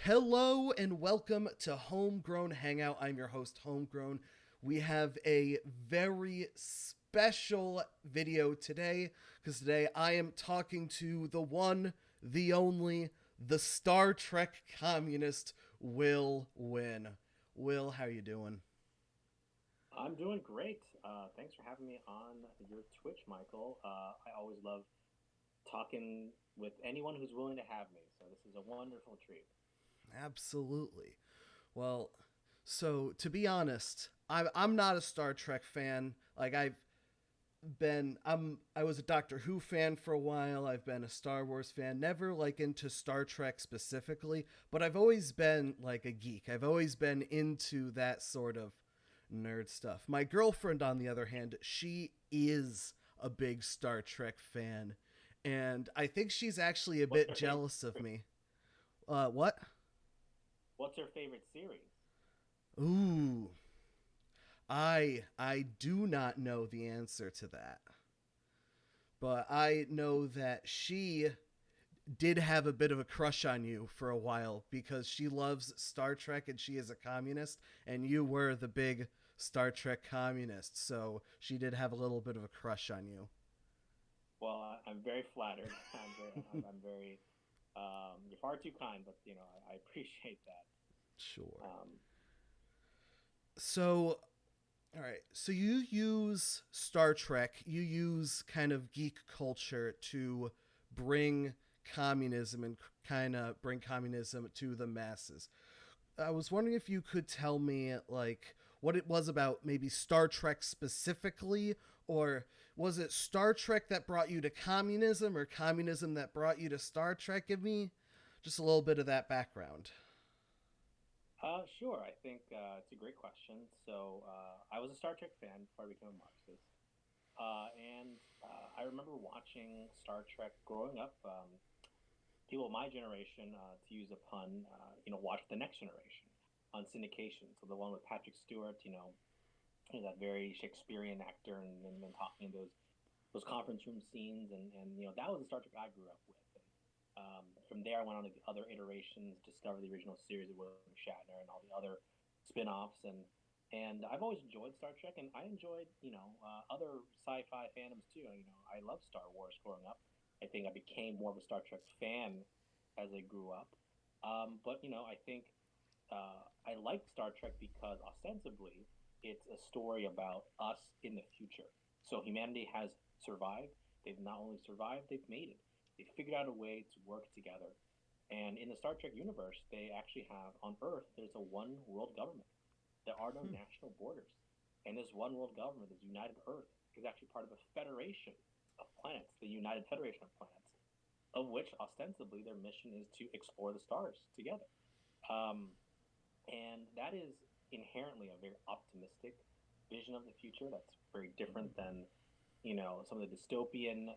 Hello and welcome to Homegrown Hangout. I'm your host, Homegrown. We have a very special video today because today I am talking to the one, the only, the Star Trek communist, Will Nguyen. Will, how you doing? I'm doing great. Thanks for having me on your Twitch, Michael. I always love talking with anyone who's willing to have me. So this is a wonderful treat. Absolutely. Well, so to be honest, I'm not a Star Trek fan. I was a Doctor Who fan for a while. I've been a Star Wars fan, never like into Star Trek specifically, but I've always been like a geek. I've always been into that sort of nerd stuff. My girlfriend, on the other hand, she is a big Star Trek fan, and I think she's actually a What's bit her favorite? jealous of me. What? What's her favorite series? Ooh, I do not know the answer to that, but I know that she did have a bit of a crush on you for a while because she loves Star Trek and she is a communist, and you were the big Star Trek communist, so she did have a little bit of a crush on you. Well, I'm very flattered. I'm very. You're far too kind, but I appreciate that. Sure. So, all right. So you use Star Trek, you use kind of geek culture to bring communism and kind of bring communism to the masses. I was wondering if you could tell me like what it was about maybe Star Trek specifically, or was it Star Trek that brought you to communism or communism that brought you to Star Trek? Give me just a little bit of that background. Sure. I think it's a great question. I was a Star Trek fan before I became a Marxist. I remember watching Star Trek growing up. People of my generation, to use a pun, watch the next generation on syndication. So the one with Patrick Stewart, that very Shakespearean actor, and talking those conference room scenes, and that was the Star Trek I grew up with. From there, I went on to the other iterations, discovered the original series of William Shatner and all the other spin-offs, and I've always enjoyed Star Trek, and I enjoyed other sci-fi fandoms too. I loved Star Wars growing up. I think I became more of a Star Trek fan as I grew up. But I think I like Star Trek because ostensibly it's a story about us in the future. So humanity has survived. They've not only survived, they've made it. They figured out a way to work together. And in the Star Trek universe, they actually have on Earth, there's a one world government. There are no Hmm. national borders. And this one world government, this United Earth, is actually part of a federation of planets, the United Federation of Planets, of which ostensibly their mission is to explore the stars together. Um, and that is inherently a very optimistic vision of the future. That's very different than some of the dystopian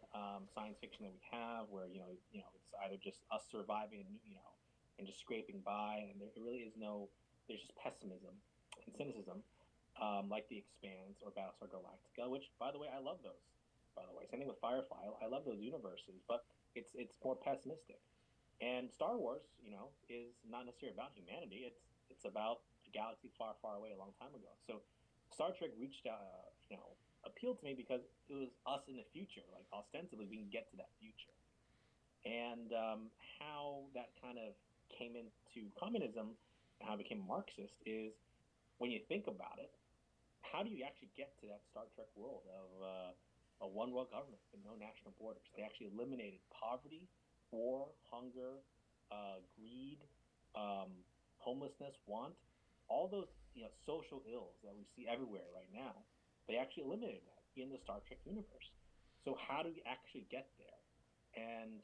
science fiction that we have, where it's either just us surviving and and just scraping by, and there really is no. There's just pessimism and cynicism, like The Expanse or Battlestar Galactica, which, by the way, I love those. By the way, same thing with Firefly. I love those universes, but it's more pessimistic. And Star Wars, is not necessarily about humanity. It's about a galaxy far, far away, a long time ago. So Star Trek reached out, appealed to me because it was us in the future. Like ostensibly, we can get to that future. And how that kind of came into communism and how I became a Marxist is when you think about it, how do you actually get to that Star Trek world of a one world government with no national borders? They actually eliminated poverty, war, hunger, greed, homelessness, want, all those social ills that we see everywhere right now. They actually eliminated that in the Star Trek universe. So how do you actually get there? And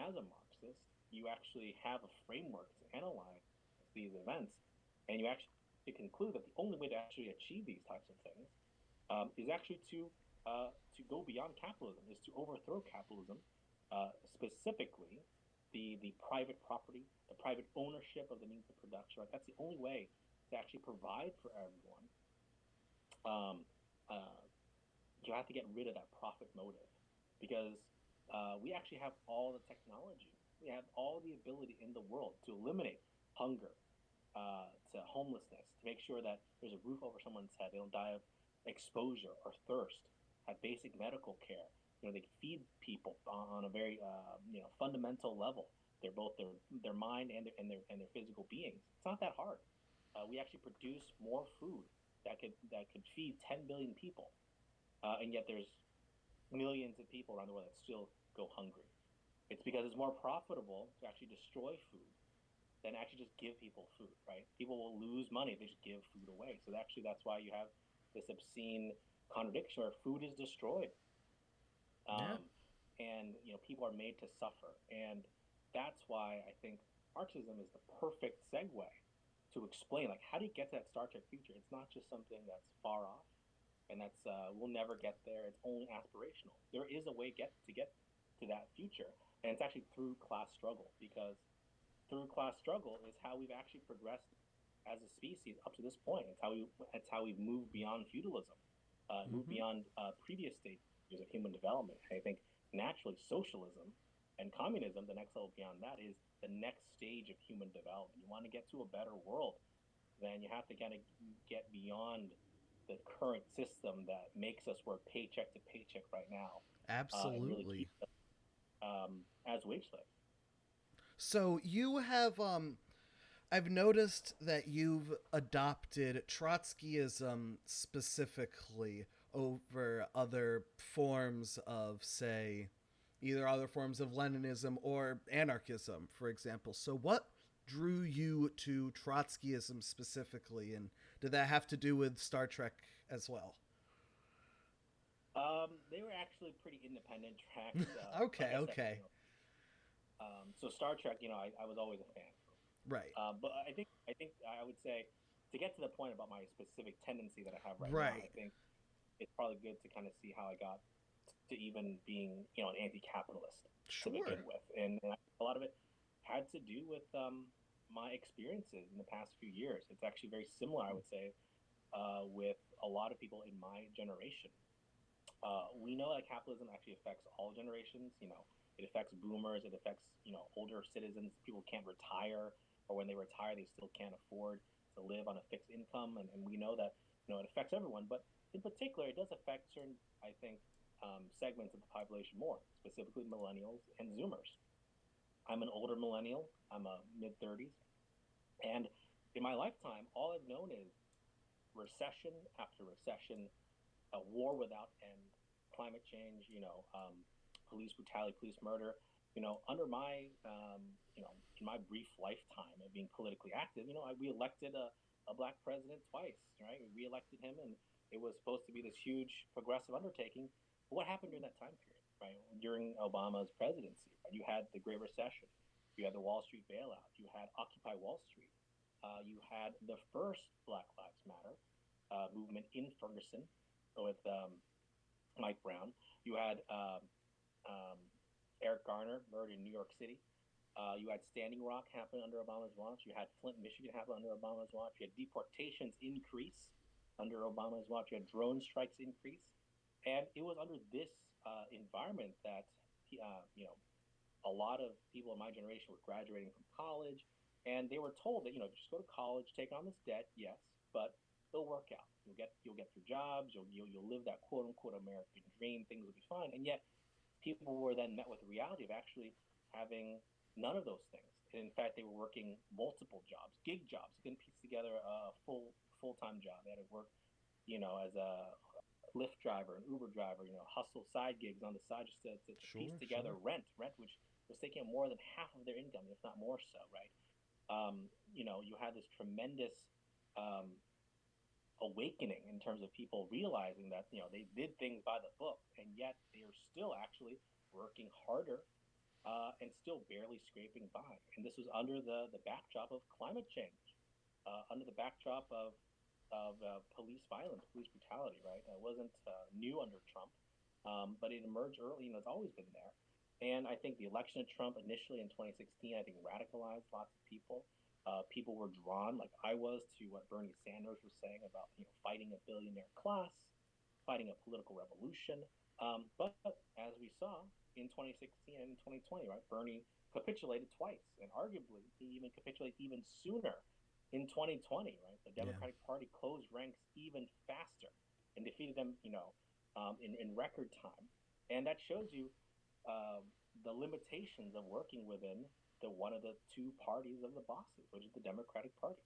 as a Marxist, you actually have a framework to analyze these events, and you actually conclude that the only way to actually achieve these types of things is actually to go beyond capitalism, is to overthrow capitalism, specifically the private property, the private ownership of the means of production. Right, that's the only way to actually provide for everyone. Um, uh, you have to get rid of that profit motive because we actually have all the technology. We have all the ability in the world to eliminate hunger, to homelessness, to make sure that there's a roof over someone's head, they don't die of exposure or thirst, have basic medical care. They feed people on a very fundamental level. They're both their mind and their physical beings. It's not that hard. We actually produce more food that could feed 10 billion people, and yet there's millions of people around the world that still go hungry. It's because it's more profitable to actually destroy food than actually just give people food, right? People will lose money if they just give food away. So actually, that's why you have this obscene contradiction where food is destroyed, Yeah. and people are made to suffer, and that's why I think Marxism is the perfect segue to explain like how do you get to that Star Trek future. It's not just something that's far off, and that's we'll never get there. It's only aspirational. There is a way get to that future, and it's actually through class struggle, because through class struggle is how we've actually progressed as a species up to this point. It's how we've moved beyond feudalism, moved Hmm. beyond previous stages of human development. And I think naturally socialism and communism, the next level beyond that, is the next stage of human development. You want to get to a better world, then you have to kind of get beyond the current system that makes us work paycheck to paycheck right now, and really keep Absolutely. us as wage slaves. So you have I've noticed that you've adopted Trotskyism specifically over other forms of, say, either other forms of Leninism or anarchism, for example. So, what drew you to Trotskyism specifically, and did that have to do with Star Trek as well? They were actually pretty independent tracks. Like Okay, I said, okay. so Star Trek, I was always a fan. Right. But I think I would say, to get to the point about my specific tendency that I have right now, I Right. think it's probably good to kind of see how I got to even being an anti-capitalist to begin Sure. with, and a lot of it had to do with my experiences in the past few years. It's actually very similar, I would say, with a lot of people in my generation. We know that capitalism actually affects all generations. It affects boomers. It affects older citizens. People can't retire, or when they retire, they still can't afford to live on a fixed income. And we know that it affects everyone, but in particular, it does affect certain, I think, segments of the population more, specifically millennials and Zoomers. I'm an older millennial. I'm a mid 30s, and in my lifetime, all I've known is recession after recession, a war without end, climate change, police brutality, police murder. Under my, in my brief lifetime of being politically active, we elected a black president twice, right? We re-elected him, and it was supposed to be this huge progressive undertaking. But what happened during that time period, right? During Obama's presidency, right? You had the Great Recession, you had the Wall Street bailout, you had Occupy Wall Street, you had the first Black Lives Matter movement in Ferguson with Mike Brown. You had um, Eric Garner murdered in New York City. You had Standing Rock happen under Obama's watch. You had Flint, Michigan happen under Obama's watch. You had deportations increase under Obama's watch. You had drone strikes increase. And it was under this environment that, a lot of people in my generation were graduating from college, and they were told that just go to college, take on this debt, yes, but it'll work out. You'll get through jobs. You'll live that quote unquote American dream. Things will be fine. And yet, people were then met with the reality of actually having none of those things. And in fact, they were working multiple jobs, gig jobs. They couldn't piece together a full time job. They had to work, as a Lyft driver, an Uber driver, hustle side gigs on the side just to piece Sure, together sure. rent, which was taking up more than half of their income, if not more so, right? You had this tremendous um, awakening in terms of people realizing that they did things by the book, and yet they are still actually working harder, and still barely scraping by. And this was under the backdrop of climate change, under the backdrop of police violence, police brutality. Right, it wasn't new under Trump, but it emerged early, and it's always been there. And I think the election of Trump initially in 2016, I think radicalized lots of people. People were drawn, like I was, to what Bernie Sanders was saying about fighting a billionaire class, fighting a political revolution. But as we saw in 2016 and 2020, right, Bernie capitulated twice, and arguably he even capitulated even sooner in 2020. Right, the Yeah. Democratic Party closed ranks even faster and defeated them, in record time, and that shows you um, the limitations of working within the one of the two parties of the bosses, which is the Democratic Party.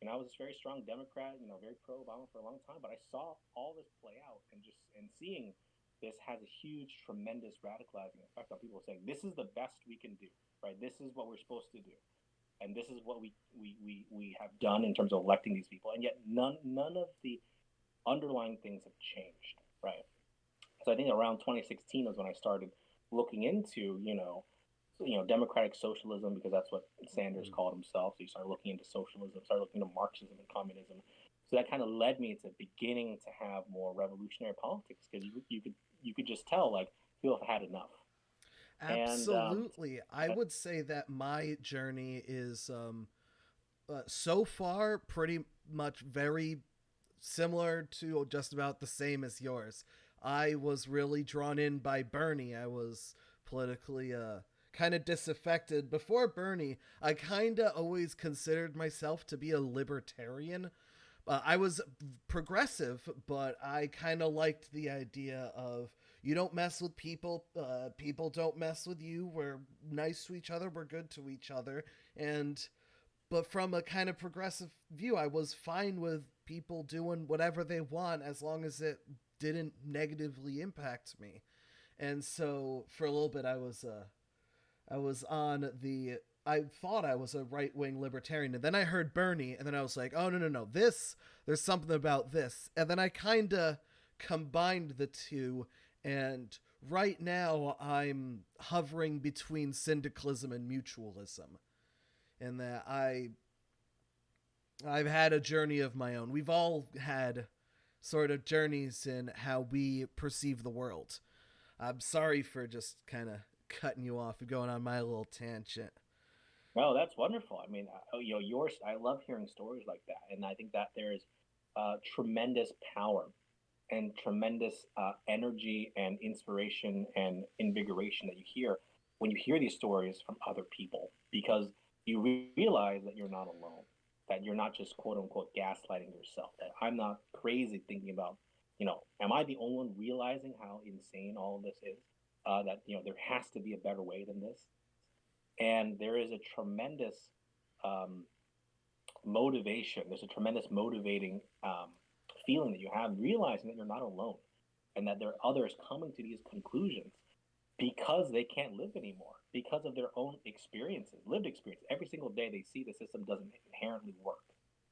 And I was a very strong Democrat, very pro Obama for a long time, but I saw all this play out, and seeing this has a huge, tremendous radicalizing effect on people saying this is the best we can do, right? This is what we're supposed to do, and this is what we have done in terms of electing these people, and yet none of the underlying things have changed, right? So I think around 2016 was when I started looking into, democratic socialism, because that's what Sanders Mm. called himself. So you start looking into socialism, start looking into Marxism and communism. So that kind of led me to beginning to have more revolutionary politics, because you could just tell, like, people have had enough. And Absolutely. I would say that my journey is so far pretty much very similar to just about the same as yours. I was really drawn in by Bernie. I was politically kind of disaffected. Before Bernie, I kind of always considered myself to be a libertarian. I was progressive, but I kind of liked the idea of you don't mess with people, people don't mess with you. We're nice to each other, we're good to each other. And but from a kind of progressive view, I was fine with people doing whatever they want as long as it didn't negatively impact me. And so for a little bit, I was on the. I thought I was a right wing libertarian, and then I heard Bernie, and then I was like, oh, no, no, no, this, there's something about this. And then I kind of combined the two, and right now I'm hovering between syndicalism and mutualism. And that I've had a journey of my own. We've all had sort of journeys in how we perceive the world. I'm sorry for just kind of cutting you off and going on my little tangent. no, that's wonderful. I mean, yours. I love hearing stories like that, and I think that there is tremendous power and tremendous energy and inspiration and invigoration that you hear when you hear these stories from other people, because you realize that you're not alone, that you're not just quote unquote gaslighting yourself, that I'm not crazy thinking about, am I the only one realizing how insane all of this is? That, there has to be a better way than this. And there is a tremendous um, motivation. There's a tremendous motivating feeling that you have, realizing that you're not alone, and that there are others coming to these conclusions because they can't live anymore, because of their own experiences, lived experience. Every single day they see the system doesn't inherently work.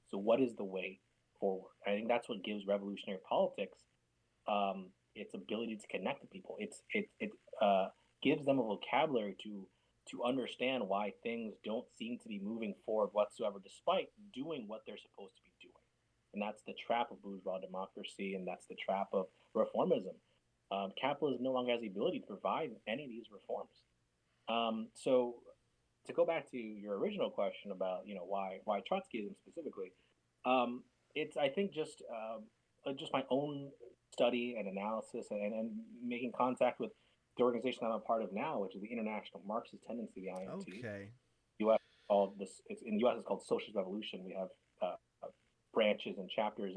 So what is the way forward? I think that's what gives revolutionary politics its ability to connect to people. It gives them a vocabulary to understand why things don't seem to be moving forward whatsoever, despite doing what they're supposed to be doing. And that's the trap of bourgeois democracy, and that's the trap of reformism. Capitalism no longer has the ability to provide any of these reforms. So to go back to your original question about, why Trotskyism specifically, it's, I think, just my own study and analysis, and making contact with the organization I'm a part of now, which is the International Marxist Tendency, the IMT. Okay. U.S. called this. It's in the U.S. It's called Socialist Revolution. We have branches and chapters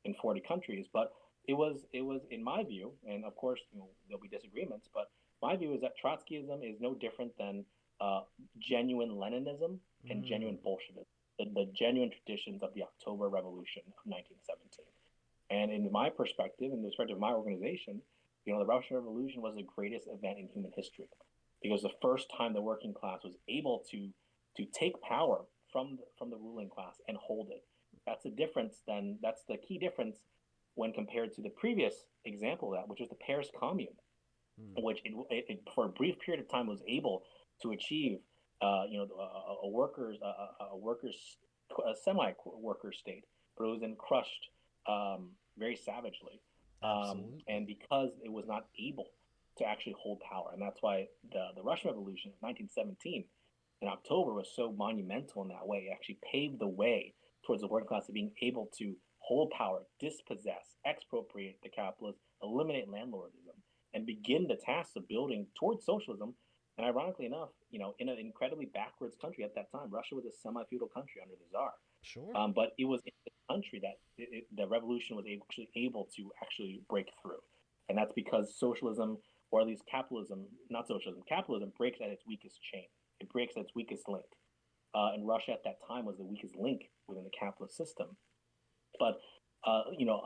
in 40 countries, but it was in my view, and of course, there'll be disagreements, but my view is that Trotskyism is no different than uh, genuine Leninism and Mm. genuine Bolshevism, the genuine traditions of the October Revolution of 1917. And in my perspective, in the perspective of my organization, the Russian Revolution was the greatest event in human history, because the first time the working class was able to take power from the ruling class and hold it. That's the key difference when compared to the previous example of that, which was the Paris Commune, Mm. which for a brief period of time was able to achieve, a workers a semi worker state, but it was then crushed very savagely, Absolutely. and because it was not able to actually hold power, and that's why the Russian Revolution of 1917 in October was so monumental in that way. It actually paved the way towards the working class of being able to hold power, dispossess, expropriate the capitalists, eliminate landlordism, and begin the task of building towards socialism And ironically enough, in an incredibly backwards country at that time, Russia was a semi-feudal country under the Tsar. Sure. But it was in the country that the revolution was actually able to actually break through. And that's because socialism, or at least capitalism, not socialism, capitalism breaks at its weakest chain. It breaks at its weakest link. And Russia at that time was the weakest link within the capitalist system. But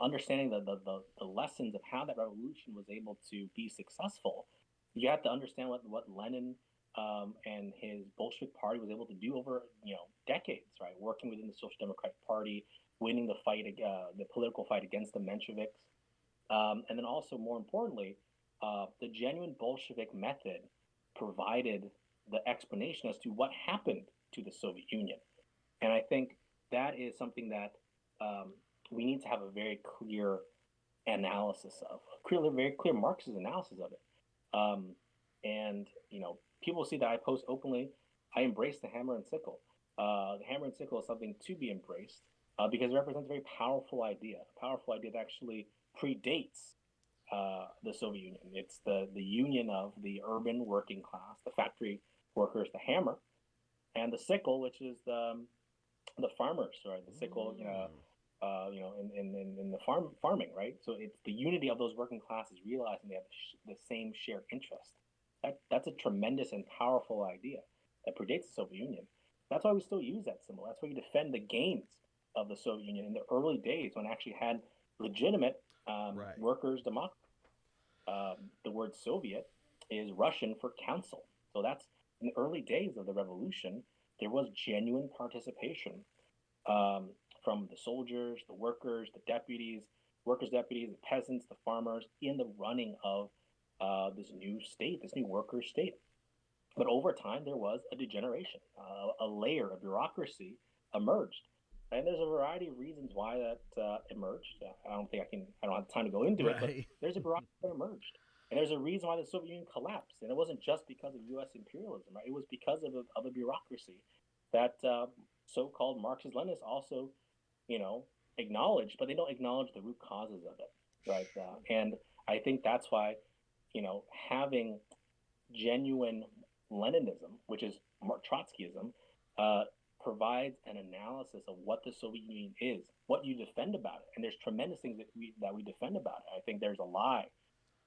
understanding the lessons of how that revolution was able to be successful, you have to understand what Lenin and his Bolshevik party was able to do over decades, right? Working within the Social Democratic Party, winning the political fight against the Mensheviks, and then also more importantly, the genuine Bolshevik method provided the explanation as to what happened to the Soviet Union. And I think that is something that we need to have a very clear analysis of, very clear Marxist analysis of it. And people see that I post openly. I embrace the hammer and sickle. The hammer and sickle is something to be embraced because it represents a very powerful idea, that actually predates the Soviet Union. It's the union of the urban working class, the factory workers, the hammer, and the sickle, which is the farmers, right? The sickle, in the farming, right? So it's the unity of those working classes realizing they have the same shared interest. That's a tremendous and powerful idea that predates the Soviet Union. That's why we still use that symbol. That's why we defend the gains of the Soviet Union in the early days when it actually had legitimate Right. workers' democracy. The word Soviet is Russian for council. So that's in the early days of the revolution, there was genuine participation from the soldiers, the workers, the deputies, workers' deputies, the peasants, the farmers in the running of this new state, this new worker state. But over time, there was a degeneration, a layer of bureaucracy emerged. And there's a variety of reasons why that emerged. I don't have time to go into it, but Right. there's a bureaucracy that emerged. And there's a reason why the Soviet Union collapsed. And it wasn't just because of U.S. imperialism, right? It was because of a bureaucracy that so-called Marxist-Leninists also, acknowledge, but they don't acknowledge the root causes of it, right? And I think that's why, having genuine Leninism, which is Trotskyism, provides an analysis of what the Soviet Union is, what you defend about it, and there's tremendous things that we defend about it. I think there's a lie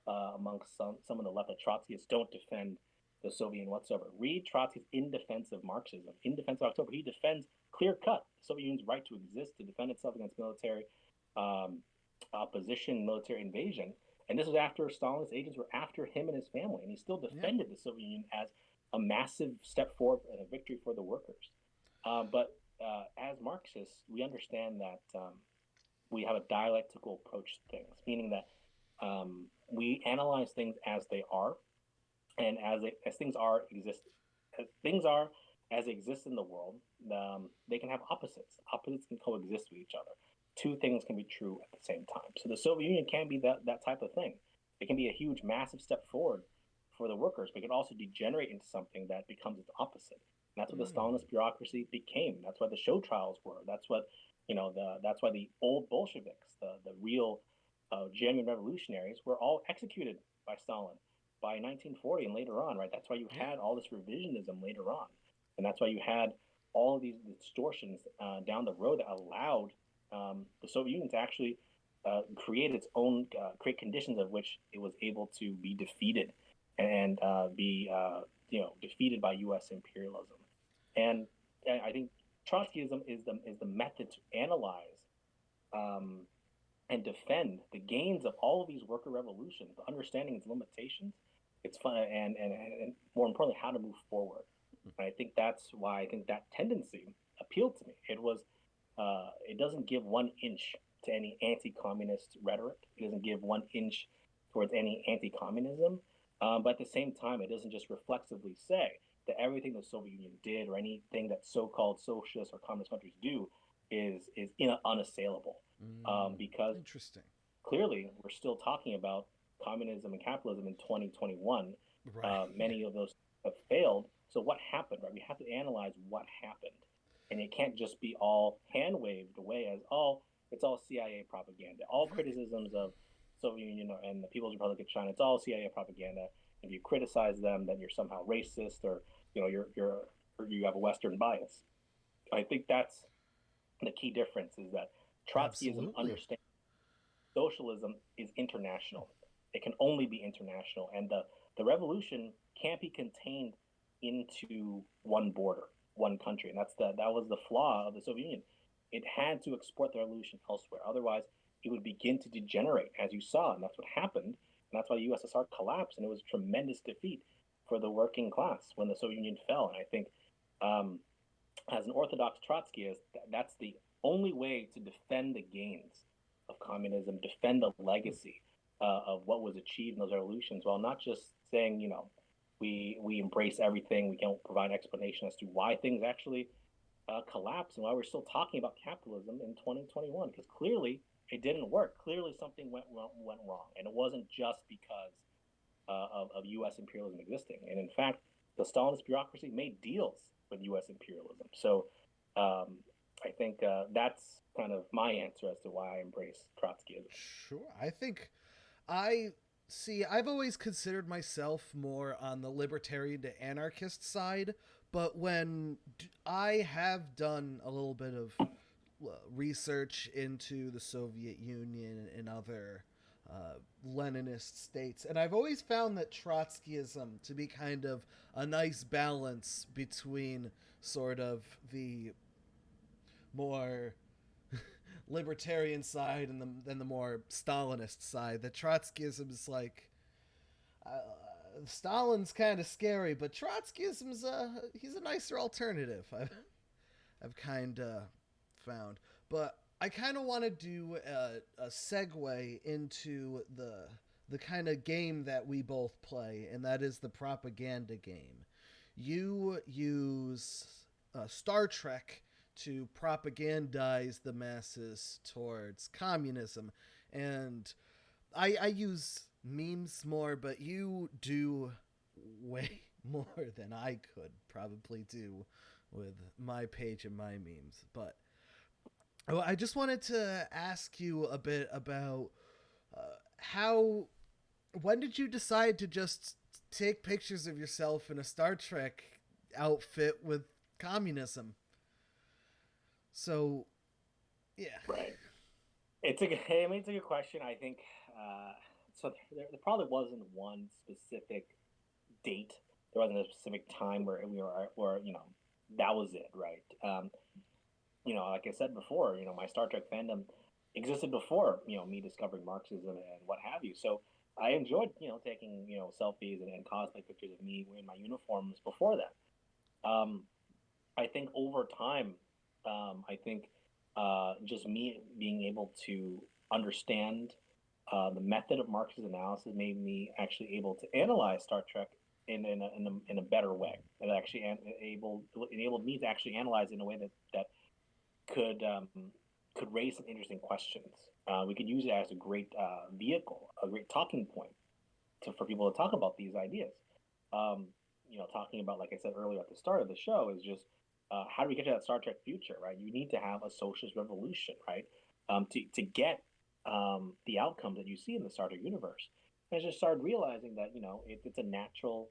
amongst some of the left that Trotskyists don't defend the Soviet Union whatsoever. Read Trotsky's In Defense of Marxism, In Defense of October. He defends clear cut the Soviet Union's right to exist, to defend itself against military opposition, military invasion. And this was after Stalin's agents were after him and his family, and he still Yeah. defended the Soviet Union as a massive step forward and a victory for the workers. But as Marxists, we understand that we have a dialectical approach to things, meaning that we analyze things as they are, and as things are as they exist in the world, they can have opposites. Opposites can coexist with each other. Two things can be true at the same time. So the Soviet Union can be that type of thing. It can be a huge, massive step forward for the workers, but it can also degenerate into something that becomes its opposite. And that's what the Stalinist bureaucracy became. That's what the show trials were. That's what that's why the old Bolsheviks, the real genuine revolutionaries, were all executed by Stalin by 1940 and later on, right? That's why you had all this revisionism later on, and that's why you had all of these distortions down the road that allowed the Soviet Union to actually create its own, create conditions of which it was able to be defeated and be defeated by U.S. imperialism. And I think Trotskyism is the method to analyze and defend the gains of all of these worker revolutions, but understanding its limitations, its fun, and more importantly, how to move forward. And I think that's why I think that tendency appealed to me. It doesn't give 1 inch to any anti-communist rhetoric. It doesn't give 1 inch towards any anti-communism. But at the same time, it doesn't just reflexively say that everything the Soviet Union did or anything that so-called socialist or communist countries do is unassailable. Because Interesting. clearly we're still talking about communism and capitalism in 2021. Right. Many of those have failed. So what happened, right? We have to analyze what happened. And it can't just be all hand waved away as, oh, it's all CIA propaganda. All criticisms of Soviet Union and the People's Republic of China, it's all CIA propaganda. If you criticize them, then you're somehow racist, or or you have a Western bias. I think that's the key difference, is that Trotskyism Absolutely. understands socialism is international. It can only be international, and the revolution can't be contained into one border, one country, and that was the flaw of the Soviet Union. It had to export the revolution elsewhere, otherwise it would begin to degenerate, as you saw, and that's what happened, and that's why the USSR collapsed, and it was a tremendous defeat for the working class when the Soviet Union fell. And I think, um, as an orthodox Trotskyist, that's the only way to defend the gains of communism, defend the legacy of what was achieved in those revolutions, while not just saying, we embrace everything. We can't provide an explanation as to why things actually collapsed and why we're still talking about capitalism in 2021. Because clearly it didn't work. Clearly something went wrong, and it wasn't just because of U.S. imperialism existing. And in fact, the Stalinist bureaucracy made deals with U.S. imperialism. So um, I think that's kind of my answer as to why I embrace Trotskyism. Sure. I think I see. I've always considered myself more on the libertarian to anarchist side, but I have done a little bit of research into the Soviet Union and other Leninist states, and I've always found that Trotskyism to be kind of a nice balance between sort of the more libertarian side and the more Stalinist side. The Trotskyism is like Stalin's kind of scary, but Trotskyism's he's a nicer alternative. I've kind of found, but I kind of want to do a segue into the kind of game that we both play, and that is the propaganda game. You use Star Trek to propagandize the masses towards communism, and I use memes more, but you do way more than I could probably do with my page and my memes. But I just wanted to ask you a bit about how. When did you decide to just take pictures of yourself in a Star Trek outfit with communism? So, yeah. Right. It's a good question. I think so. There probably wasn't one specific date. There wasn't a specific time where where that was it, right? Like I said before, my Star Trek fandom existed before me discovering Marxism and what have you. So I enjoyed taking selfies and cosplay pictures of me wearing my uniforms before that. I think over time, I think just me being able to understand the method of Marxist analysis made me actually able to analyze Star Trek in a better way. It actually enabled me to actually analyze in a way that could could raise some interesting questions. We could use it as a great vehicle, a great talking point for people to talk about these ideas. Um, talking about, like I said earlier at the start of the show, is just how do we get to that Star Trek future, right? You need to have a socialist revolution, right? To get the outcomes that you see in the Star Trek universe. And I just started realizing that it's a natural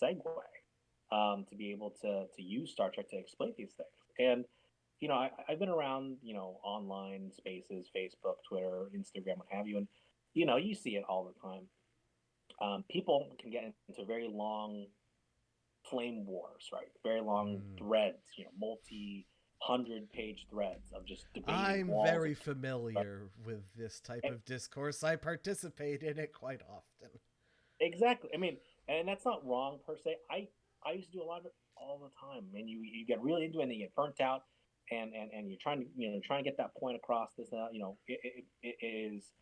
segue to be able to use Star Trek to explain these things. And I've been around online spaces, Facebook, Twitter, Instagram, what have you, and you see it all the time. People can get into very long flame wars, right? Very long Mm. threads, multi-hundred-page threads of just debating I'm walls of very right? familiar with this type of discourse. I participate in it quite often. Exactly. I mean, and that's not wrong per se. I used to do a lot of it all the time, and you get really into it and you get burnt out, and you're trying to trying to get that point across. This it is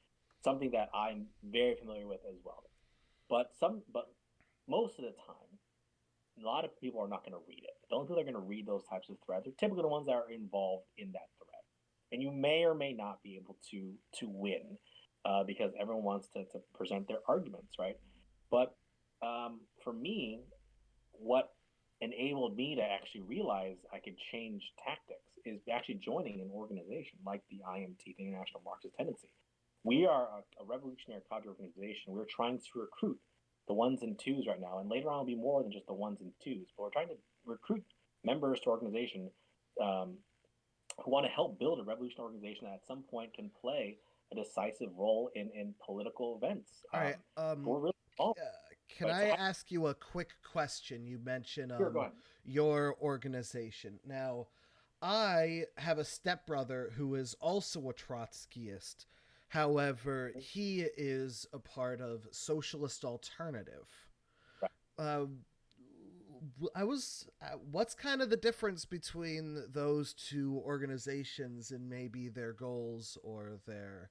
something that I'm very familiar with as well. But most of the time, a lot of people are not going to read it. The only people that are going to read those types of threads are typically the ones that are involved in that thread, and you may or may not be able to win because everyone wants to present their arguments, right? But for me, what enabled me to actually realize I could change tactics is actually joining an organization like the IMT, the International Marxist Tendency. We are a revolutionary cadre organization. We're trying to recruit the ones and twos right now, and later on will be more than just the ones and twos. But we're trying to recruit members to organization um, who want to help build a revolutionary organization that at some point can play a decisive role in political events. All right. But we're really small, Can right? I ask you a quick question? You mentioned Sure, go ahead. your organization. Now, I have a stepbrother who is also a Trotskyist. However, he is a part of Socialist Alternative. Right. Uh, what's kind of the difference between those two organizations and maybe their goals or their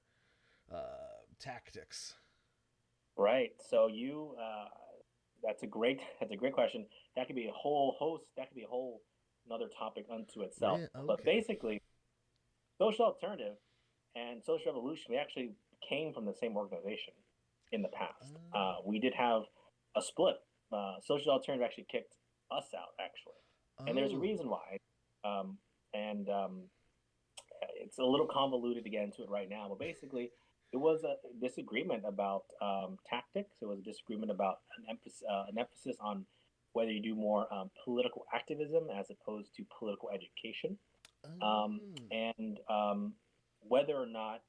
tactics? Right. So that's a great question. That could be a whole host. That could be a whole another topic unto itself. But Okay. basically, social alternative and social revolution, we actually came from the same organization in the past. We did have a split. Social alternative actually kicked us out, actually, and there's a Oh. reason why. Um, and It's a little convoluted to get into it right now, but basically, it was a disagreement about tactics. It was a disagreement about an emphasis on whether you do more political activism as opposed to political education, um, Oh. and whether or not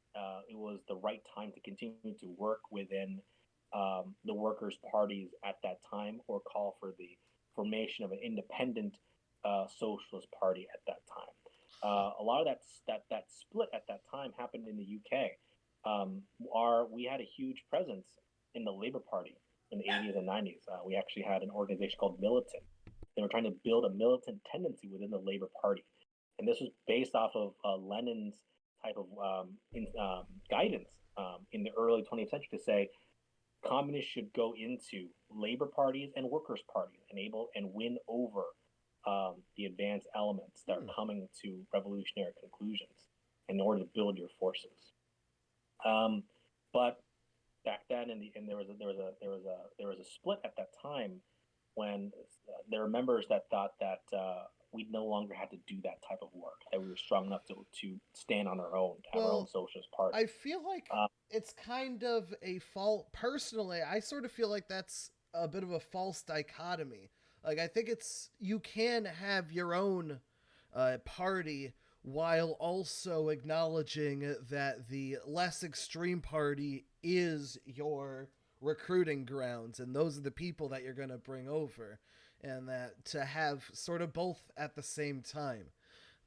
it was the right time to continue to work within the workers' parties at that time, or call for the formation of an independent socialist party at that time. A lot of that split at that time happened in the UK. We had a huge presence in the Labour Party in the 80s and 90s. We actually had an organization called Militant. They were trying to build a militant tendency within the Labour Party, and this was based off of Lenin's type of guidance in the early 20th century to say communists should go into labor parties and workers' parties and able and win over the advanced elements that are coming to revolutionary conclusions in order to build your forces. But back then, there was a split at that time when there were members that thought that we no longer had to do that type of work, that we were strong enough to stand on our own, to have our own Well, socialist party. I feel like it's kind of a fault. Personally, I sort of feel like that's a bit of a false dichotomy. Like, I think it's you can have your own party while also acknowledging that the less extreme party is your recruiting grounds, and those are the people that you're going to bring over, and that to have sort of both at the same time.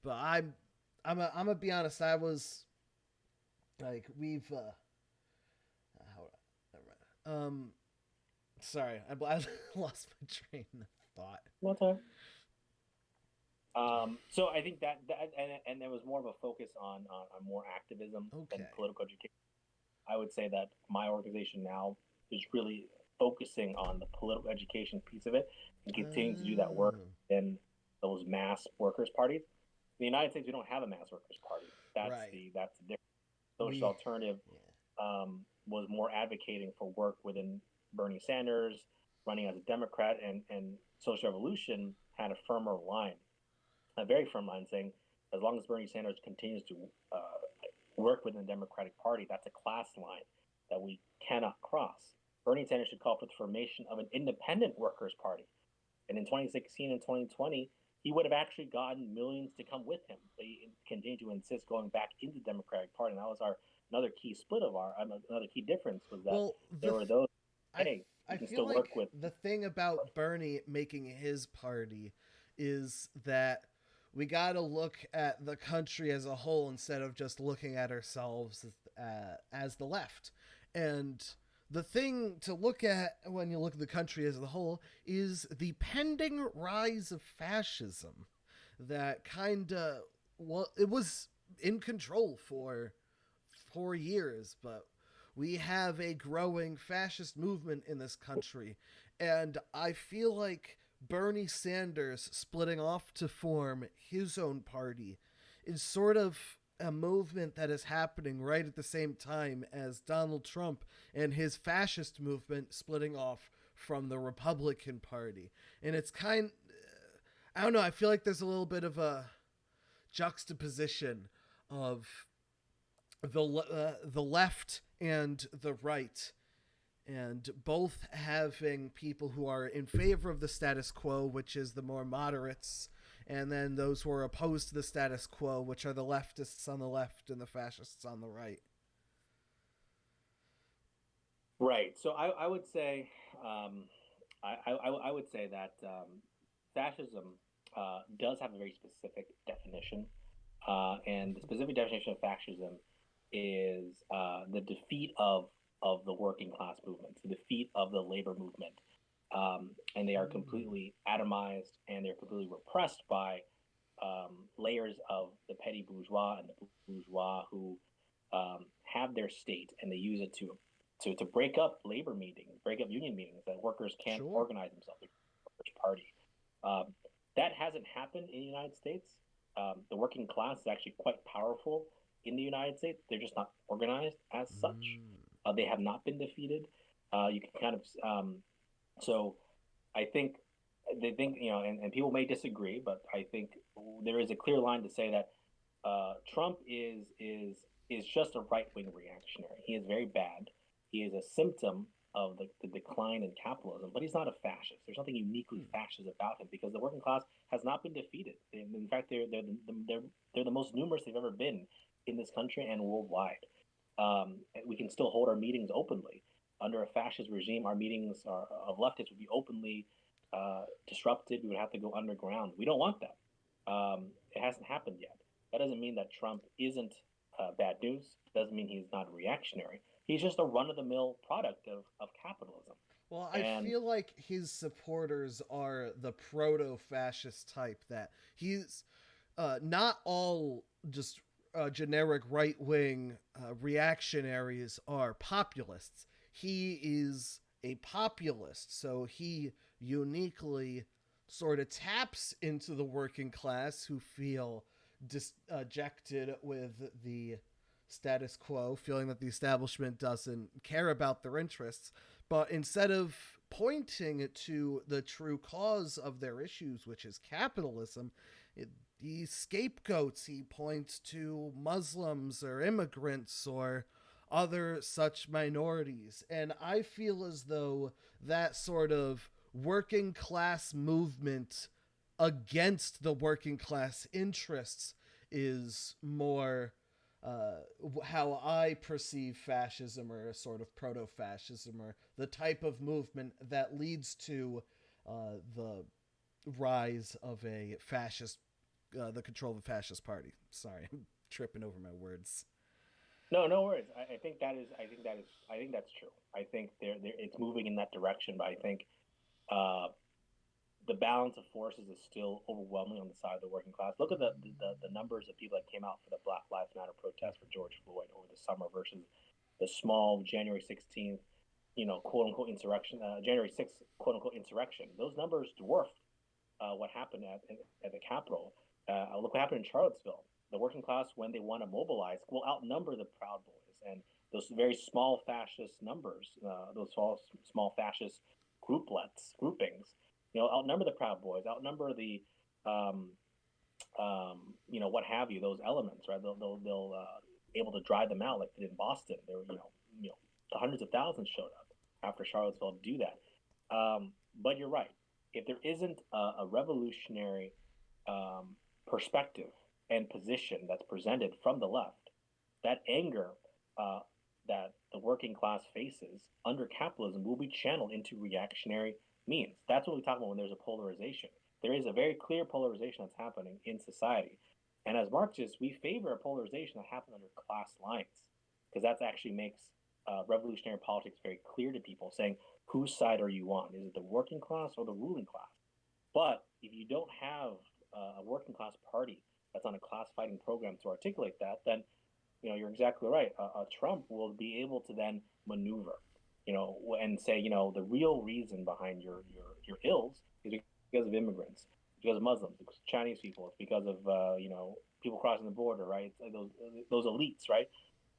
But I'm gonna be honest. I was like we've um sorry, I lost my train of thought. No time. So I think and there was more of a focus on more activism than Okay. political education. I would say that my organization now is really focusing on the political education piece of it and continuing to do that work Oh, in those mass workers' parties. In the United States, we don't have a mass workers' party. right. That's the difference. Social We alternative yeah. was more advocating for work within Bernie Sanders, running as a Democrat, and Social Revolution had a firmer line, a very firm line, saying as long as Bernie Sanders continues to work within the Democratic Party, that's a class line that we cannot cross. Bernie Sanders should call for the formation of an independent workers' party. And in 2016 and 2020, he would have actually gotten millions to come with him. They continued to insist going back into the Democratic Party, and that was our another key split of our another key difference was that Well, there were those. I Hey, I you can feel still like work with. the thing about Bernie making his party is that we got to look at the country as a whole instead of just looking at ourselves as the left. And the thing to look at when you look at the country as a whole is the pending rise of fascism that kind of, well, it was in control for 4 years, but we have a growing fascist movement in this country. And I feel like Bernie Sanders splitting off to form his own party is sort of a movement that is happening right at the same time as Donald Trump and his fascist movement splitting off from the Republican Party. And it's I don't know, I feel like there's a little bit of a juxtaposition of the left and the right, and both having people who are in favor of the status quo, which is the more moderates, and then those who are opposed to the status quo, which are the leftists on the left and the fascists on the right. Right. So I would say, um, I would say that fascism does have a very specific definition, and the specific definition of fascism is the defeat of the working class movement, the defeat of the labor movement, and they are Mm. completely atomized and they're completely repressed by layers of the petty bourgeois and the bourgeois who have their state and they use it to break up labor meetings, break up union meetings that workers can't Sure. organize themselves. The Workers' Party. Um, that hasn't happened in the United States. The working class is actually quite powerful in the United States. They're just not organized as such. Mm. They have not been defeated. You can kind of so I think they think and people may disagree, but I think there is a clear line to say that Trump is just a right wing reactionary. He is very bad. He is a symptom of the decline in capitalism, but he's not a fascist. There's nothing uniquely Hmm. fascist about him because the working class has not been defeated. In fact, they're the most numerous they've ever been in this country and worldwide. We can still hold our meetings openly. Under a fascist regime, our meetings of leftists would be openly disrupted. We would have to go underground. We don't want that. It hasn't happened yet. That doesn't mean that Trump isn't bad news. It doesn't mean he's not reactionary. He's just a run of the mill product of capitalism. Well, I And feel like his supporters are the proto fascist type, that he's not all just generic right wing reactionaries are populists. He is a populist, so he uniquely sort of taps into the working class who feel dejected with the status quo, feeling that the establishment doesn't care about their interests. But instead of pointing to the true cause of their issues, which is capitalism, he scapegoats. He points to Muslims or immigrants or other such minorities. And I feel as though that sort of working class movement against the working class interests is more how I perceive fascism, or a sort of proto fascism, or the type of movement that leads to the rise of a fascist, the control of a fascist party. Sorry, I'm tripping over my words. no, no worries. I think that is. I think that is. I think that's true. I think it's moving in that direction. But I think uh, the balance of forces is still overwhelming on the side of the working class. Look at the numbers of people that came out for the Black Lives Matter protest for George Floyd over the summer versus the small January 16th, quote unquote insurrection, January 6th, quote unquote insurrection. Those numbers dwarf what happened at the Capitol. Look what happened in Charlottesville. The working class, when they want to mobilize, will outnumber the Proud Boys and those very small fascist numbers, those small fascist groupings, outnumber the Proud Boys, outnumber the, um, what have you, those elements, right? They'll able to drive them out like they did in Boston. There were, the hundreds of thousands showed up after Charlottesville to do that. But you're right. If there isn't a revolutionary perspective and position that's presented from the left, that anger uh, that the working class faces under capitalism will be channeled into reactionary means. That's what we talk about when there's a polarization. There is a very clear polarization that's happening in society. And as Marxists, we favor a polarization that happens under class lines because that actually makes revolutionary politics very clear to people, saying, whose side are you on? Is it the working class or the ruling class? But if you don't have a working class party that's on a class fighting program to articulate that, then you're exactly right. Trump will be able to then maneuver, and say, the real reason behind your ills is because of immigrants, because of Muslims, because of Chinese people, it's because of people crossing the border, right? It's those elites, right?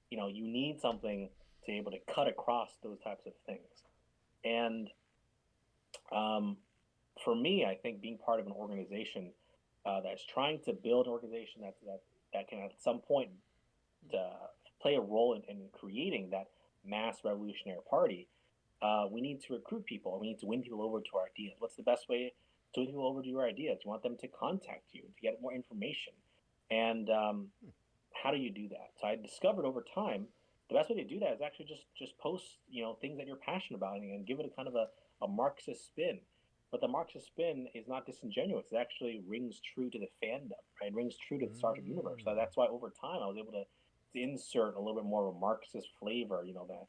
You need something to be able to cut across those types of things. And um, for me, I think being part of an organization that's trying to build an organization that can at some point play a role in creating that mass revolutionary party We need to recruit people. We need to win people over to our ideas. What's the best way to win people over to your ideas? You want them to contact you to get more information. And how do you do that? So I discovered over time the best way to do that is actually just post things that you're passionate about and give it a kind of a Marxist spin. But the Marxist spin is not disingenuous. It actually rings true to the fandom, right? It rings true to the Star Trek universe. So Mm. that's why over time I was able to insert a little bit more of a Marxist flavor, that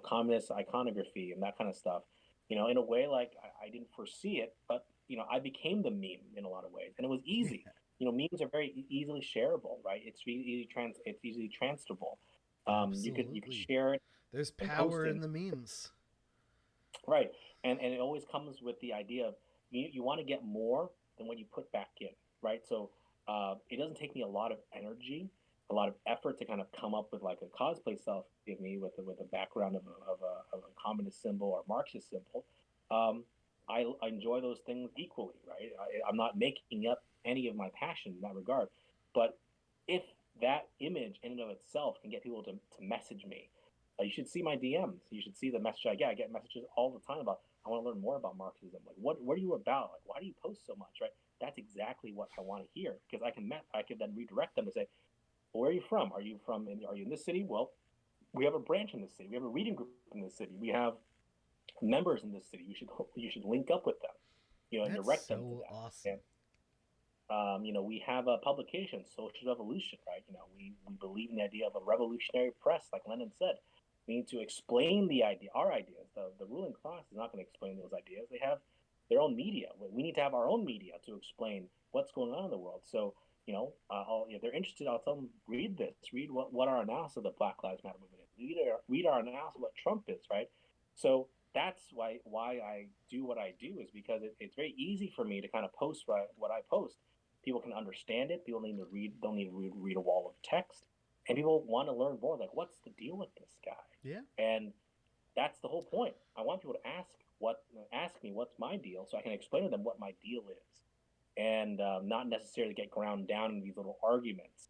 communist iconography and that kind of stuff. In a way like I didn't foresee it, but I became the meme in a lot of ways, and it was easy. Yeah, Memes are very easily shareable, right? It's easily transferable. You could absolutely. share it There's and power in posting, the memes. right? And it always comes with the idea of you want to get more than what you put back in, right? So it doesn't take me a lot of energy, a lot of effort to kind of come up with like a cosplay self give me with a background of a communist symbol or Marxist symbol. Um, I enjoy those things equally, right? I'm not making up any of my passion in that regard, but if that image in and of itself can get people to message me, you should see my DMs. You should see the message I get. I get messages all the time about I want to learn more about Marxism. Like, what are you about? Like, why do you post so much? Right? That's exactly what I want to hear because I can then redirect them to say, well, where are you from? Are you in this city? Well, we have a branch in this city. We have a reading group in this city. We have members in this city. You should link up with them, and That's direct them to so that. awesome. And we have a publication, Social Revolution, right? We believe in the idea of a revolutionary press, like Lenin said. We need to explain our ideas. The ruling class is not going to explain those ideas. They have their own media. We need to have our own media to explain what's going on in the world. So, if they're interested, I'll tell them, read this, read what our analysis of the Black Lives Matter movement is, read our analysis of what Trump is, right? So that's why I do what I do is because it's very easy for me to kind of post what I post. People can understand it. People need to read. Don't need to read a wall of text, and people want to learn more. Like, what's the deal with this Yeah, guy? And that's the whole point. I want people to ask me what's my deal, so I can explain to them what my deal is, and not necessarily get ground down in these little arguments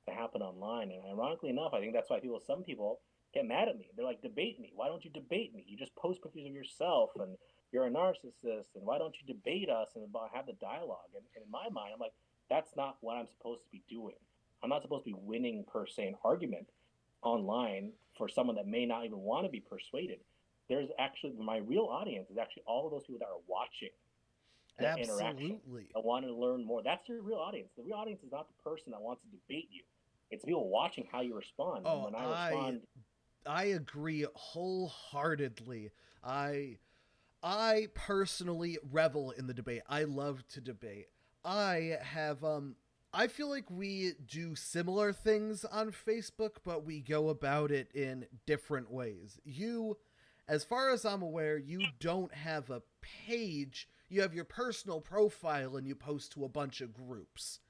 that happen online. And ironically enough, I think that's why some people get mad at me. They're like, debate me. Why don't you debate me? You just post pictures of yourself, and you're a narcissist. And why don't you debate us and have the dialogue? And in my mind, I'm like, that's not what I'm supposed to be doing. I'm not supposed to be winning per se an argument online for someone that may not even want to be persuaded. There's actually my real audience is actually all of those people that are watching that interaction. absolutely. I want to learn more. That's your real audience. The real audience is not the person that wants to debate you. It's people watching how you respond. And Oh, when I I respond, I agree wholeheartedly. I I personally revel in the debate. I love to debate. I feel like we do similar things on Facebook, but we go about it in different ways. As far as I'm aware, you don't have a page. You have your personal profile and you post to a bunch of groups.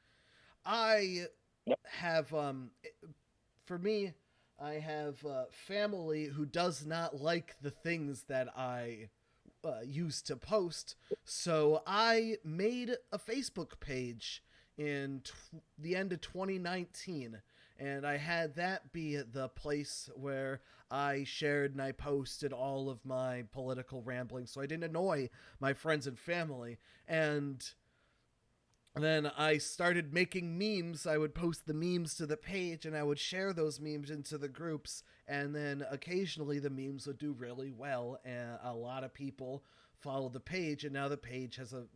I yep, have for me, I have family who does not like the things that I used to post. So I made a Facebook page in the end of 2019. And I had that be the place where I shared and I posted all of my political ramblings so I didn't annoy my friends and family. And then I started making memes. I would post the memes to the page and I would share those memes into the groups. And then occasionally the memes would do really well. And a lot of people follow the page. And now the page has a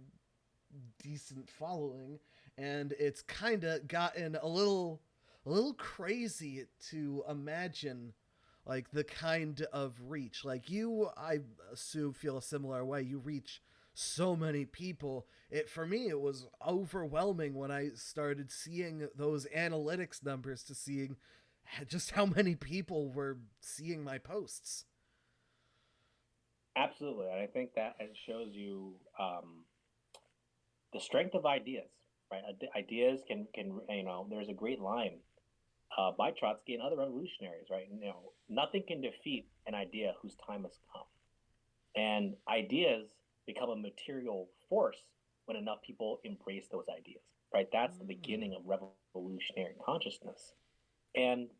decent following. And it's kind of gotten a little crazy to imagine like the kind of reach like you I assume feel a similar way. You reach so many people. It for me it was overwhelming when I started seeing those analytics numbers to seeing just how many people were seeing my posts. absolutely. And I think that it shows you the strength of ideas, right? Ideas can There's a great line by Trotsky and other revolutionaries, right? Nothing can defeat an idea whose time has come. And ideas become a material force when enough people embrace those ideas, right? That's the Mm. beginning of revolutionary consciousness. And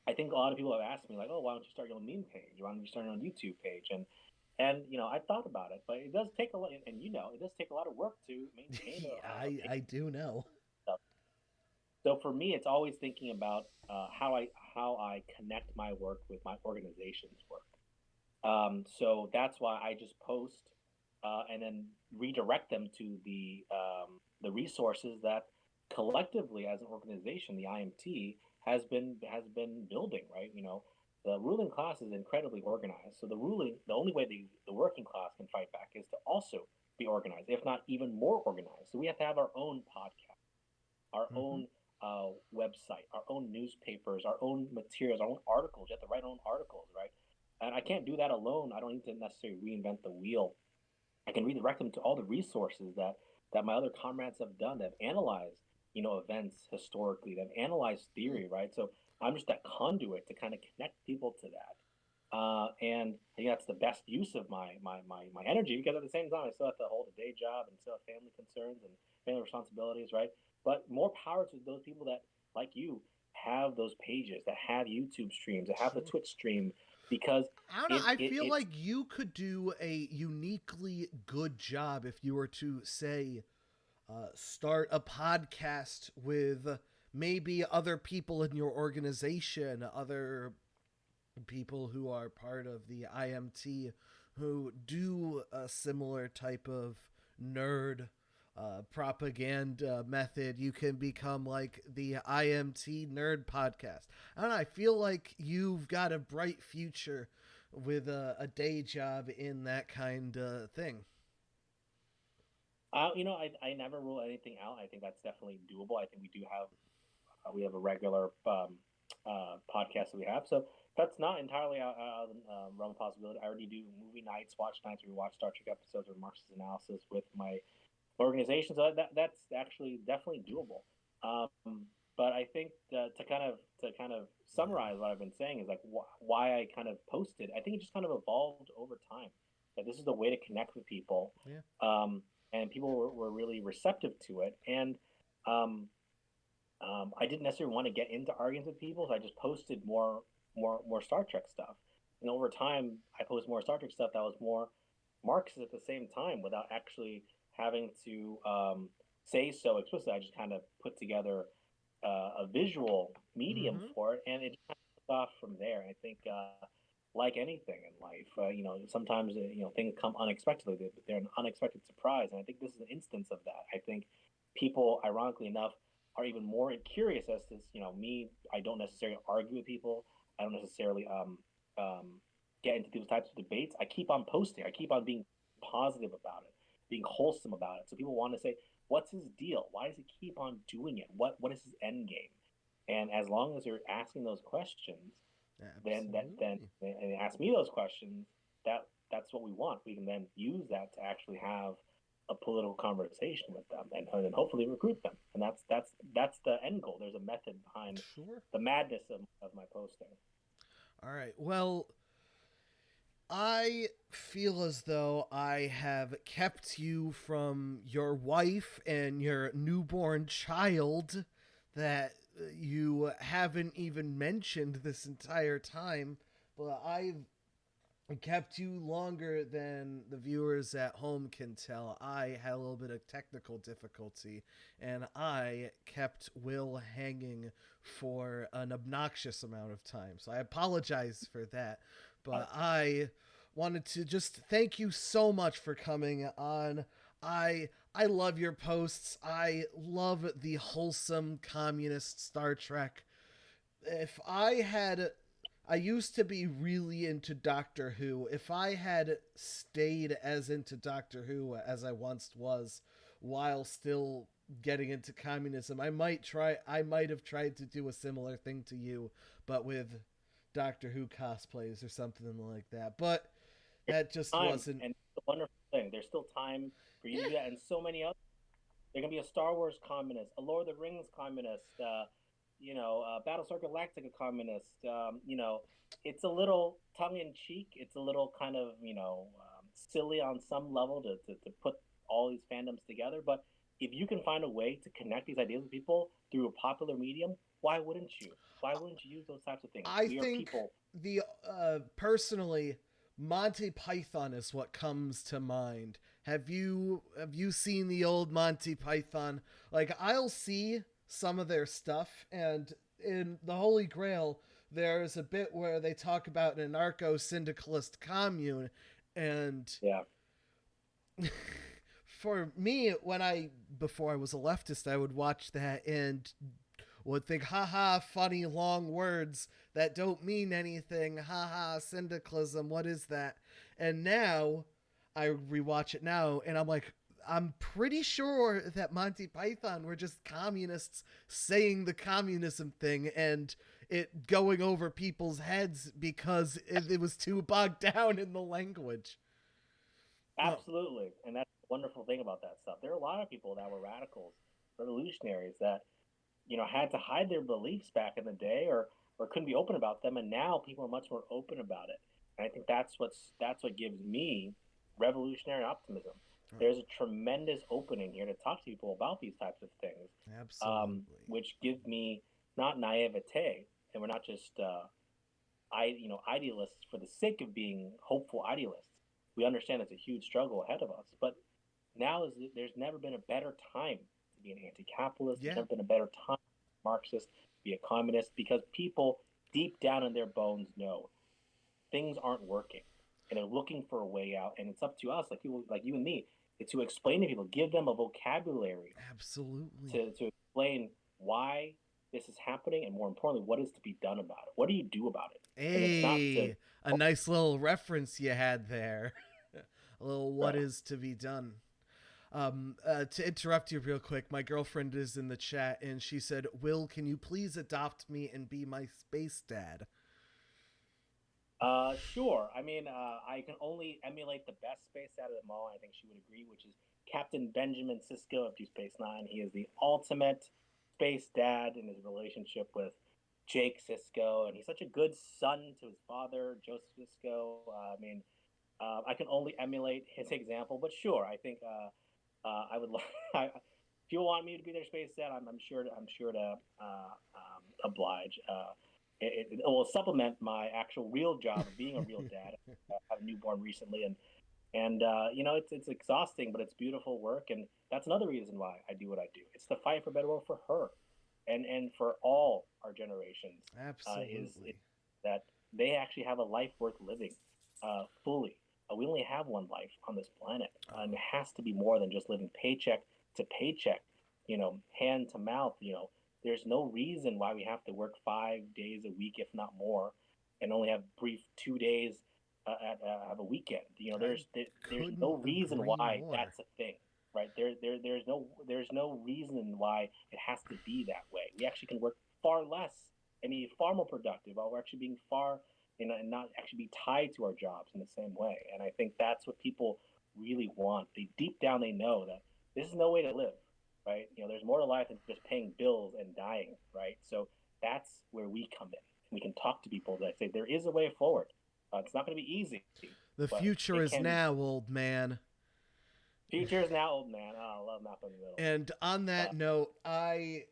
I think a lot of people have asked me, like, oh, why don't you start your own meme page? Why don't you start your own YouTube page? And And I thought about it, but it does take a lot, and it does take a lot of work to maintain Yeah, a I do know. page. So for me, it's always thinking about how I connect my work with my organization's work. So that's why I just post and then redirect them to the resources that collectively, as an organization, the IMT has been building. Right, the ruling class is incredibly organized. So the only way the working class can fight back is to also be organized, if not even more organized. So we have to have our own podcast, our Hmm. own website, our own newspapers, our own materials, our own articles. You have to write our own articles, right? And I can't do that alone. I don't need to necessarily reinvent the wheel. I can redirect them to all the resources that my other comrades have done. That have analyzed, events historically. That have analyzed Hmm. theory, right? So I'm just that conduit to kind of connect people to that. And I think that's the best use of my energy, because at the same time I still have to hold a day job and still have family concerns and family responsibilities, right? But more power to those people that, like you, have those pages, that have YouTube streams, that have the Sure. Twitch stream, because I don't know. it I it, feel it like you could do a uniquely good job if you were to say start a podcast with maybe other people in your organization, other people who are part of the IMT who do a similar type of nerd propaganda method. You can become like the IMT nerd podcast. I don't know. I feel like you've got a bright future with a day job in that kind of thing. I never rule anything out. I think that's definitely doable. I think we have a regular podcast that we have. So that's not entirely out of the realm of possibility. I already do movie nights, watch nights, where we watch Star Trek episodes or Marxist analysis with my organization. So that's actually definitely doable. But I think to kind of summarize what I've been saying is like why I kind of posted. I think it just kind of evolved over time. That this is the way to connect with people, Yeah. um, and people were really receptive to it. And um, I didn't necessarily want to get into arguments with people, so I just posted more Star Trek stuff. And over time, I posted more Star Trek stuff that was more Marxist at the same time, without actually having to say so explicitly. I just kind of put together a visual medium Mm-hmm. for it, and it just kind of took off from there. I think, like anything in life, sometimes things come unexpectedly. They're an unexpected surprise, and I think this is an instance of that. I think people, ironically enough, are even more curious as to me. I don't necessarily argue with people. I don't necessarily um, get into these types of debates. I keep on posting. I keep on being positive about it, being wholesome about it. So people want to say, "What's his deal? Why does he keep on doing it? What is his end game?" And as long as you're asking those questions, then Absolutely. and ask me those questions, that's what we want. We can then use that to actually have a political conversation with them, and then hopefully recruit them. And that's the end goal. There's a method behind Sure. the madness of my posting. All right. Well, I feel as though I have kept you from your wife and your newborn child that you haven't even mentioned this entire time, but I've kept you longer than the viewers at home can tell. I had a little bit of technical difficulty, and I kept Will hanging for an obnoxious amount of time. So I apologize for that. But I wanted to just thank you so much for coming on. I love your posts. I love the wholesome communist Star Trek. If I had I used to be really into Doctor Who. If I had stayed as into Doctor Who as I once was while still getting into communism, I might have tried to do a similar thing to you, but with Doctor Who cosplays or something like that. But that just Time, wasn't. and it's a wonderful thing. There's still time for you to Yeah. do that, and so many other. There can be a Star Wars communist, a Lord of the Rings communist, Battlestar Galactica communist. It's a little tongue in cheek. It's a little kind of silly on some level to put all these fandoms together. But if you can find a way to connect these ideas with people through a popular medium, why wouldn't you? Why wouldn't you use those types of things? I We are think people. the personally Monty Python is what comes to mind. Have you seen the old Monty Python? Like, I'll see some of their stuff, and in the Holy Grail there's a bit where they talk about an anarcho syndicalist commune, and Yeah, for me, when I before I was a leftist, I would watch that and would think, haha, funny long words that don't mean anything. Haha, syndicalism, what is that? And now I rewatch it now and I'm like, I'm pretty sure that Monty Python were just communists saying the communism thing and it going over people's heads because it was too bogged down in the language. Oh, absolutely. And that's the wonderful thing about that stuff. There are a lot of people that were radicals, revolutionaries that had to hide their beliefs back in the day, or couldn't be open about them, and now people are much more open about it. And I think that's what gives me revolutionary optimism. There's a tremendous opening here to talk to people about these types of things, absolutely. which give me not naivete, and we're not just idealists for the sake of being hopeful idealists. We understand it's a huge struggle ahead of us, but now is there's never been a better time to be an anti-capitalist. There's Yeah. never been a better time to be a Marxist, to be a communist, because people deep down in their bones know things aren't working, and they're looking for a way out. And it's up to us, like people like you and me, to explain to people, give them a vocabulary Absolutely. to explain why this is happening, and more importantly, what is to be done about it. What do you do about it? And it's not to Hey, a nice little reference you had there. A little what right. is to be done. To interrupt you real quick, my girlfriend is in the chat and she said, Will, can you please adopt me and be my space dad? Sure. I mean, I can only emulate the best space out of them all. I think she would agree, which is Captain Benjamin Sisko of Deep Space Nine. He is the ultimate space dad in his relationship with Jake Sisko, and he's such a good son to his father, Joseph Sisko. I can only emulate his example, but sure, I think I would. If you want me to be their space dad, I'm sure to oblige. It will supplement my actual real job of being a real dad. I have a newborn recently, and it's exhausting, but it's beautiful work, and that's another reason why I do what I do. It's the fight for a better world for her, and for all our generations. Is Absolutely. that they actually have a life worth living fully. We only have one life on this planet, and it has to be more than just living paycheck to paycheck, hand to mouth. There's no reason why we have to work 5 days a week, if not more, and only have brief 2 days have a weekend. I There's couldn't no reason agree why more. that's a thing, right? There's no reason why it has to be that way. We actually can work far less and be far more productive while we're actually being far and not actually be tied to our jobs in the same way. And I think that's what people really want. They deep down they know that this is no way to live, right? There's more to life than just paying bills and dying, right? So that's where we come in. We can talk to people that say there is a way forward. It's not going to be easy, The but future it is can be. now, old man. Future is now, old man. Oh, I love Malcolm in the Middle. And on Uh, that note, I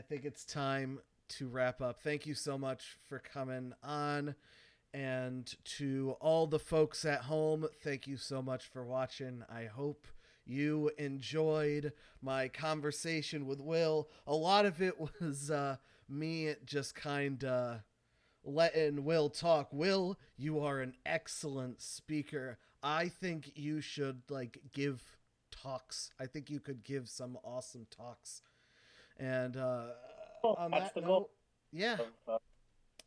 think it's time to wrap up. Thank you so much for coming on. And to all the folks at home, thank you so much for watching. I hope you enjoyed my conversation with Will. A lot of it was me just kind of letting Will talk. Will, you are an excellent speaker. I think you should give talks. I think you could give some awesome talks. And well, on that's that the goal note, yeah, of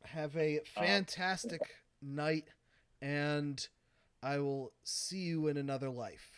have a uh, fantastic night, and I will see you in another life.